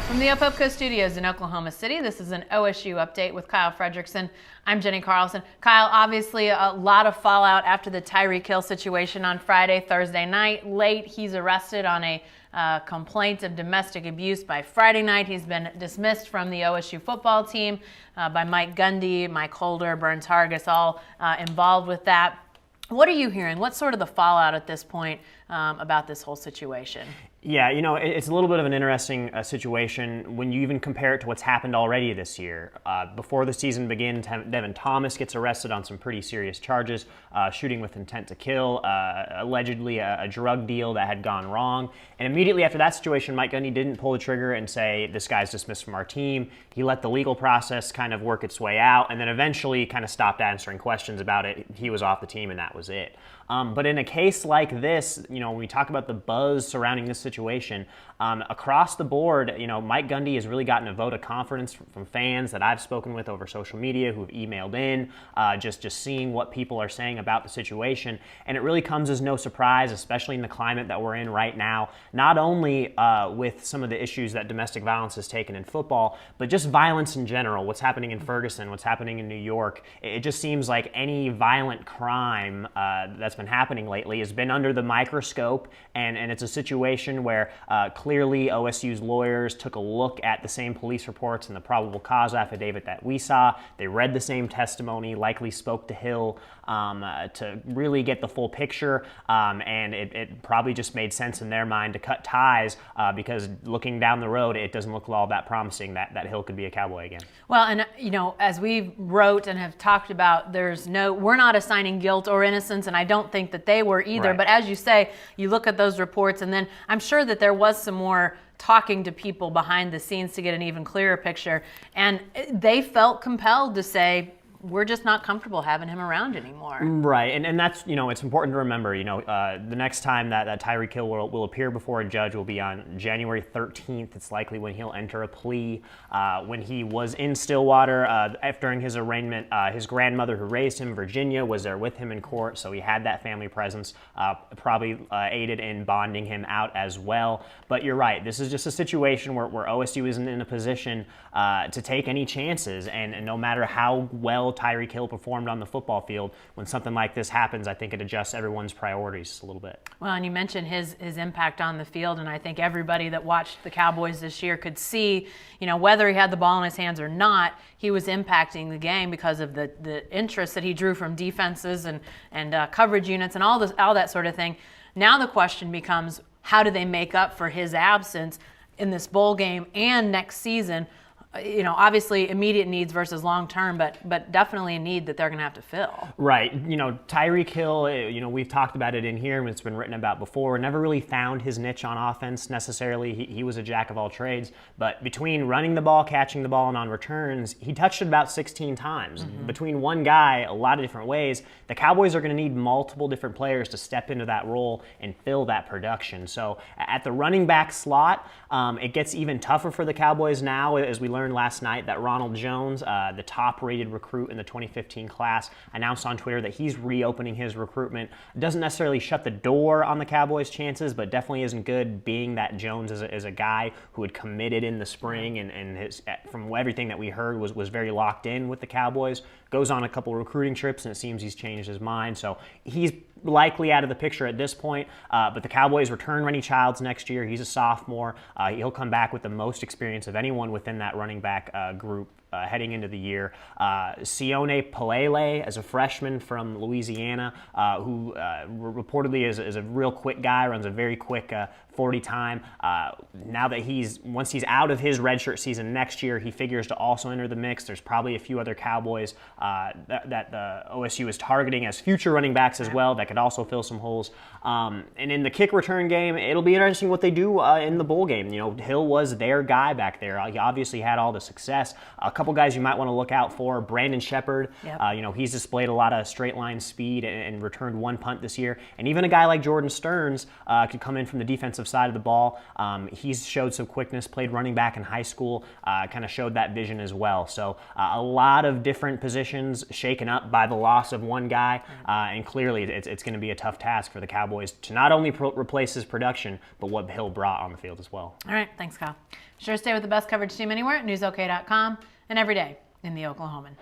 From the Opopco Studios in Oklahoma City, this is an OSU update with Kyle Fredrickson. I'm Jenny Carlson. Kyle, obviously a lot of fallout after the Tyreek Hill situation on Thursday night. Late, he's arrested on a complaint of domestic abuse by Friday night. He's been dismissed from the OSU football team by Mike Gundy, Mike Holder, Burns Hargis, all involved with that. What are you hearing? What's sort of the fallout at this point about this whole situation? Yeah, it's a little bit of an interesting situation when you even compare it to what's happened already this year. Before the season begins, Devin Thomas gets arrested on some pretty serious charges, shooting with intent to kill, allegedly a drug deal that had gone wrong. And immediately after that situation, Mike Gundy didn't pull the trigger and say, this guy's dismissed from our team. He let the legal process kind of work its way out and then eventually kind of stopped answering questions about it. He was off the team and that was it. But in a case like this, when we talk about the buzz surrounding this situation, across the board, Mike Gundy has really gotten a vote of confidence from fans that I've spoken with over social media who have emailed in, just seeing what people are saying about the situation. And it really comes as no surprise, especially in the climate that we're in right now, not only with some of the issues that domestic violence has taken in football, but just violence in general, what's happening in Ferguson, what's happening in New York. It just seems like any violent crime that's been happening lately has been under the microscope, and it's a situation where clearly OSU's lawyers took a look at the same police reports and the probable cause affidavit that we saw. They read the same testimony, likely spoke to Hill to really get the full picture, and it probably just made sense in their mind to cut ties because looking down the road, it doesn't look all that promising that Hill could be a Cowboy again. Well, and as we wrote and have talked about, we're not assigning guilt or innocence, and I don't think that they were either. Right. But as you say, you look at those reports, and then I'm sure that there was some more talking to people behind the scenes to get an even clearer picture, and they felt compelled to say, we're just not comfortable having him around anymore. Right, and that's, it's important to remember, the next time that Tyreek Hill will appear before a judge will be on January 13th. It's likely when he'll enter a plea. When he was in Stillwater during his arraignment, his grandmother who raised him, Virginia, was there with him in court, so he had that family presence, probably aided in bonding him out as well. But you're right, this is just a situation where OSU isn't in a position to take any chances, and no matter how well Tyreek Hill performed on the football field, when something like this happens, I think it adjusts everyone's priorities a little bit. Well, and you mentioned his impact on the field, and I think everybody that watched the Cowboys this year could see, whether he had the ball in his hands or not, he was impacting the game because of the interest that he drew from defenses and coverage units and all that sort of thing. Now the question becomes, how do they make up for his absence in this bowl game and next season? Obviously immediate needs versus long-term, but definitely a need that they're going to have to fill. Right. Tyreek Hill, we've talked about it in here and it's been written about before, never really found his niche on offense necessarily. He was a jack of all trades, but between running the ball, catching the ball, and on returns, he touched it about 16 times. Mm-hmm. Between one guy, a lot of different ways, the Cowboys are going to need multiple different players to step into that role and fill that production. So at the running back slot, it gets even tougher for the Cowboys now, as we learned last night that Ronald Jones, the top-rated recruit in the 2015 class, announced on Twitter that he's reopening his recruitment. It doesn't necessarily shut the door on the Cowboys' chances, but definitely isn't good, being that Jones is a guy who had committed in the spring and his, from everything that we heard, was very locked in with the Cowboys. Goes on a couple recruiting trips, and it seems he's changed his mind. So he's likely out of the picture at this point, but the Cowboys return Rennie Childs next year. He's a sophomore. He'll come back with the most experience of anyone within that running back group heading into the year. Sione Palele, as a freshman from Louisiana, who reportedly is a real quick guy, runs a very quick 40 time. Now that once he's out of his redshirt season next year, he figures to also enter the mix. There's probably a few other Cowboys that the OSU is targeting as future running backs as well that could also fill some holes. And in the kick return game, it'll be interesting what they do in the bowl game. Hill was their guy back there. He obviously had all the success. A couple guys you might want to look out for. Brandon Shepard, Yep. He's displayed a lot of straight line speed and returned 1 punt this year. And even a guy like Jordan Stearns could come in from the defensive side of the ball. He's showed some quickness, played running back in high school, kind of showed that vision as well. So a lot of different positions shaken up by the loss of one guy, and clearly it's going to be a tough task for the Cowboys to not only replace his production, but what Hill brought on the field as well. All right, thanks, Kyle. Sure, stay with the best coverage team anywhere at newsok.com and every day in the Oklahoman.